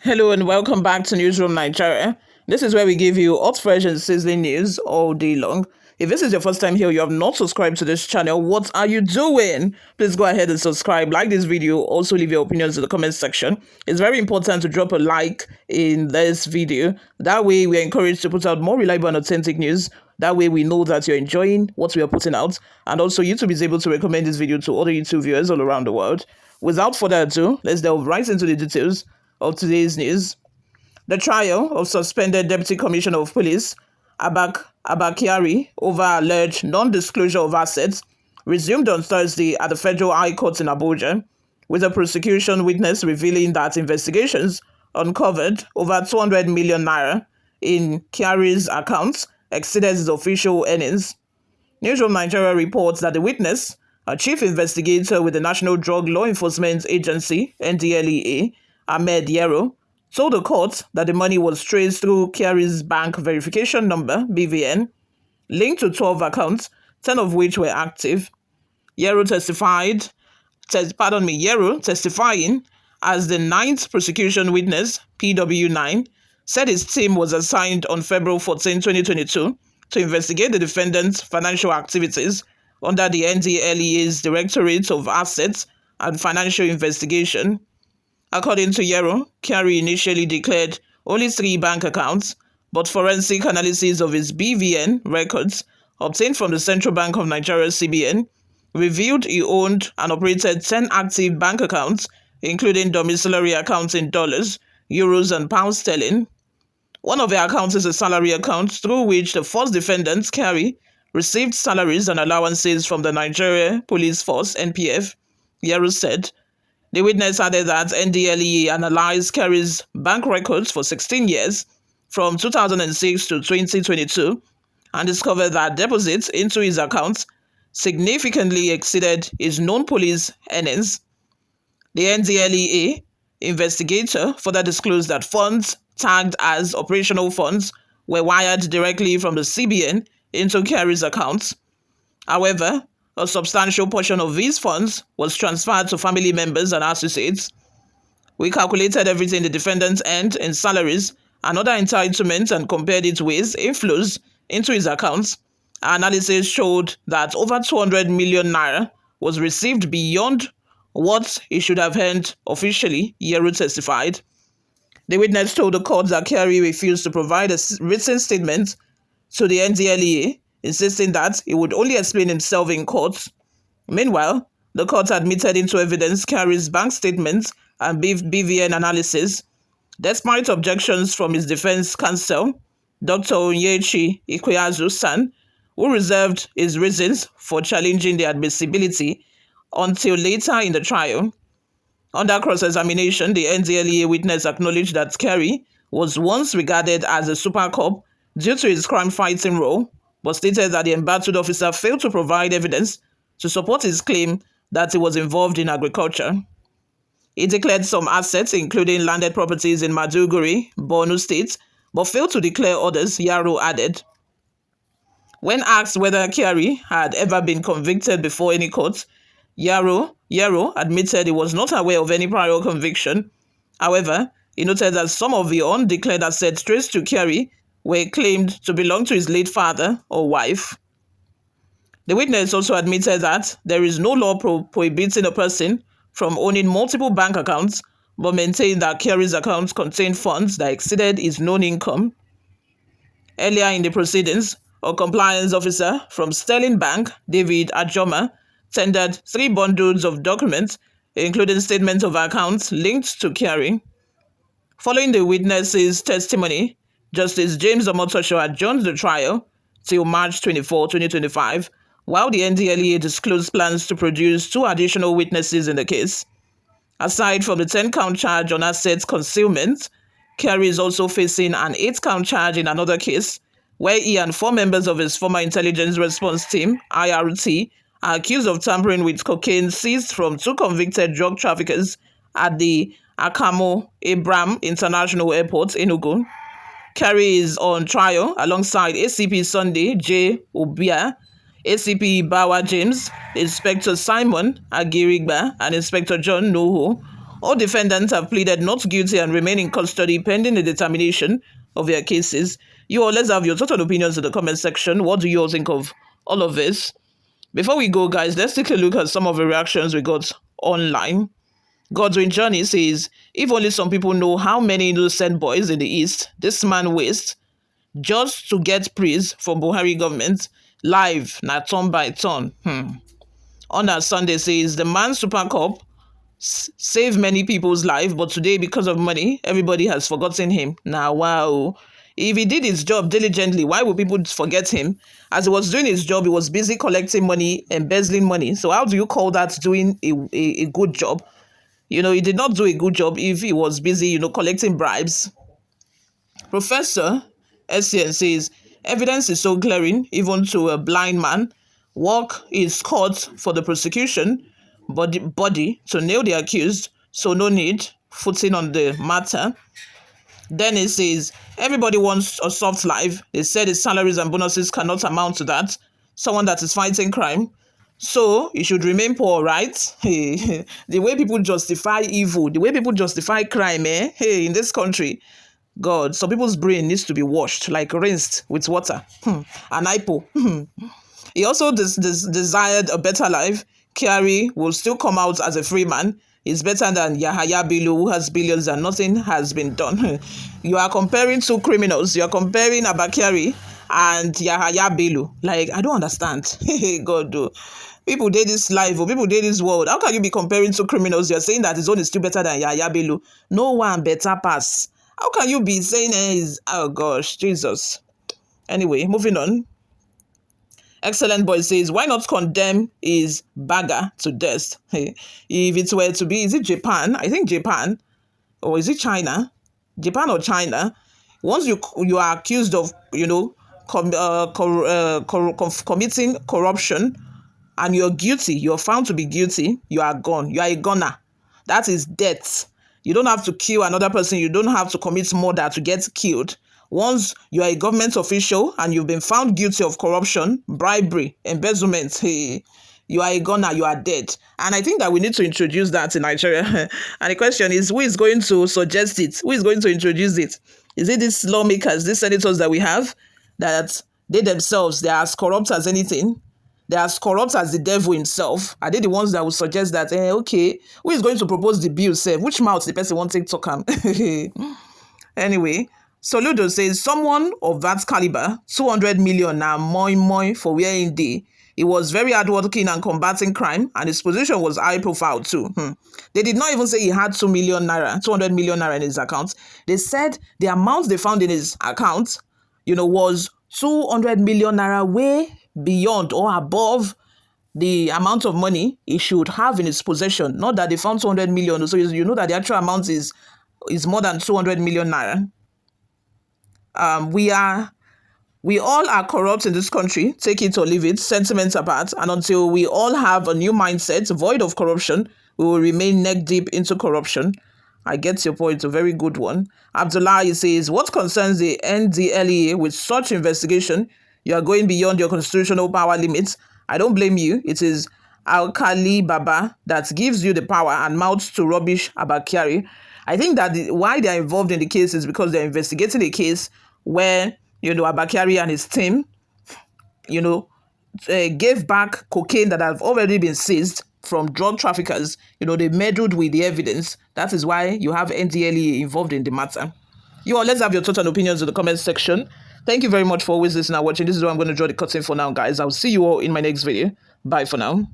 Hello and welcome back to Newsroom Nigeria. This is where we give you hot, fresh and sizzling news all day long. If this is your first time here, you have not subscribed to this channel, what are you doing? Please go ahead and subscribe, like this video, also leave your opinions in the comment section. It's very important to drop a like in this video. That way we are encouraged to put out more reliable and authentic news. That way we know that you're enjoying what we are putting out. And also YouTube is able to recommend this video to other YouTube viewers all around the world. Without further ado, let's delve right into the details of today's news. The trial of suspended Deputy Commissioner of Police Abba Kyari over alleged non-disclosure of assets resumed on Thursday at the Federal High Court in Abuja, with a prosecution witness revealing that investigations uncovered over 200 million naira in Kyari's accounts exceeded his official earnings. Newsroom Nigeria reports that the witness, a chief investigator with the National Drug Law Enforcement Agency, Ndlea, Ahmed Yero, told the court that the money was traced through Kyari's bank verification number, BVN, linked to 12 accounts, 10 of which were active. Yero testifying as the ninth prosecution witness, PW9, said his team was assigned on February 14, 2022 to investigate the defendant's financial activities under the NDLEA's Directorate of Assets and Financial Investigation. According to Yero, Kyari initially declared only 3 bank accounts, but forensic analysis of his BVN records obtained from the Central Bank of Nigeria (CBN) revealed he owned and operated 10 active bank accounts, including domiciliary accounts in dollars, euros, and pounds sterling. One of the accounts is a salary account through which the first defendant, Kyari, received salaries and allowances from the Nigeria Police Force (NPF), Yero said. The witness added that NDLEA analyzed Kyari's bank records for 16 years, from 2006 to 2022, and discovered that deposits into his accounts significantly exceeded his known police earnings. The NDLEA investigator further disclosed that funds tagged as operational funds were wired directly from the CBN into Kyari's accounts. However, a substantial portion of these funds was transferred to family members and associates. We calculated everything the defendant earned in salaries and other entitlements and compared it with inflows into his accounts. Our analysis showed that over 200 million naira was received beyond what he should have earned officially, Yero testified. The witness told the court that Kyari refused to provide a written statement to the NDLEA, insisting that he would only explain himself in court. Meanwhile, the court admitted into evidence Kyari's bank statements and BVN analysis, despite objections from his defense counsel, Dr. Onyechi Ikweazu-san, who reserved his reasons for challenging the admissibility until later in the trial. Under cross-examination, the NDLEA witness acknowledged that Kyari was once regarded as a super cop due to his crime-fighting role, but stated that the embattled officer failed to provide evidence to support his claim that he was involved in agriculture. He declared some assets, including landed properties in Maiduguri, Borno State, but failed to declare others, Yero added. When asked whether Kyari had ever been convicted before any court, Yero admitted he was not aware of any prior conviction. However, he noted that some of the undeclared assets traced to Kyari were claimed to belong to his late father or wife. The witness also admitted that there is no law prohibiting a person from owning multiple bank accounts, but maintained that Kyari's accounts contained funds that exceeded his known income. Earlier in the proceedings, a compliance officer from Sterling Bank, David Ajoma, tendered 3 bundles of documents, including statements of accounts linked to Kyari. Following the witness's testimony, Justice James Omotosho adjourned the trial till March 24, 2025, while the NDLEA disclosed plans to produce 2 additional witnesses in the case. Aside from the 10-count charge on assets concealment, Kyari is also facing an 8-count charge in another case, where he and 4 members of his former intelligence response team, IRT, are accused of tampering with cocaine seized from 2 convicted drug traffickers at the Akamo Abraham International Airport, Enugu. Kyari is on trial alongside ACP Sunday J. Obia, ACP Bawa James, Inspector Simon Agirigba, and Inspector John Nuhu All defendants have pleaded not guilty and remain in custody pending the determination of their cases. You all, let's have your total opinions in the comment section. What do you all think of all of this? Before we go, guys, let's take a look at some of the reactions we got online. Godwin Johnny says, if only some people know how many innocent boys in the East this man wastes just to get praise from Buhari government, live, not turn by turn. On that Sunday says, the man Super Cup saved many people's life, but today, because of money, everybody has forgotten him. Now, wow. If he did his job diligently, why would people forget him? As he was doing his job, he was busy collecting money, embezzling money. So how do you call that doing a good job? He did not do a good job if he was busy, collecting bribes. Professor SCN says, evidence is so glaring, even to a blind man. Work is cut for the prosecution body to nail the accused, so no need footing on the matter. Then it says, everybody wants a soft life. They said his salaries and bonuses cannot amount to that. Someone that is fighting crime. So he should remain poor, right? The way people justify evil, the way people justify crime, in this country, God, some people's brain needs to be washed, like rinsed with water. An IPO. He also desired a better life. Kyari will still come out as a free man. He's better than Yahaya Bello, who has billions and nothing has been done. You are comparing two criminals. You are comparing Abba Kyari and Yahaya Bello. Like, I don't understand. God, people did this life, or people did this world. How can you be comparing two criminals? You're saying that his own is still better than Yahaya Bello. No one better pass. How can you be saying oh gosh, Jesus. Anyway, moving on. Excellent Boy says, why not condemn his bagger to death? If it were to be, is it Japan? I think Japan. Or is it China? Japan or China? Once you are accused of, committing corruption and you're guilty, you're found to be guilty, you are gone. You are a goner. That is death. You don't have to kill another person. You don't have to commit murder to get killed. Once you are a government official and you've been found guilty of corruption, bribery, embezzlement, you are a goner, you are dead. And I think that we need to introduce that in Nigeria. And the question is, who is going to suggest it? Who is going to introduce it? Is it these lawmakers, these senators that we have, that they themselves, they are as corrupt as anything? They are as corrupt as the devil himself. Are they the ones that will suggest that, okay, who is going to propose the bill, say? Which mouth the person wants to talk him? Anyway, Soludo says, someone of that caliber, 200 million now, moi for where in day. He was very hardworking and combating crime, and his position was high profile too. They did not even say he had 200 million naira in his account. They said the amount they found in his account, was 200 million naira, way beyond or above the amount of money he should have in his possession. Not that they found 200 million. So you know that the actual amount is more than 200 million naira. We all are corrupt in this country, take it or leave it, sentiments apart, and until we all have a new mindset, void of corruption, we will remain neck deep into corruption. I get your point, a very good one. Abdullah says, what concerns the Ndlea with such investigation? You are going beyond your constitutional power limits. I don't blame you. It is Alkali Baba that gives you the power and mouths to rubbish Abba Kyari. I think that why they are involved in the case is because they are investigating a case where, Abba Kyari and his team, gave back cocaine that have already been seized from drug traffickers. They meddled with the evidence. That is why you have Ndlea involved in the matter. You all, let's have your thoughts and opinions in the comment section. Thank you very much for always listening and watching. This is where I'm going to draw the curtain for now, guys. I'll see you all in my next video. Bye for now.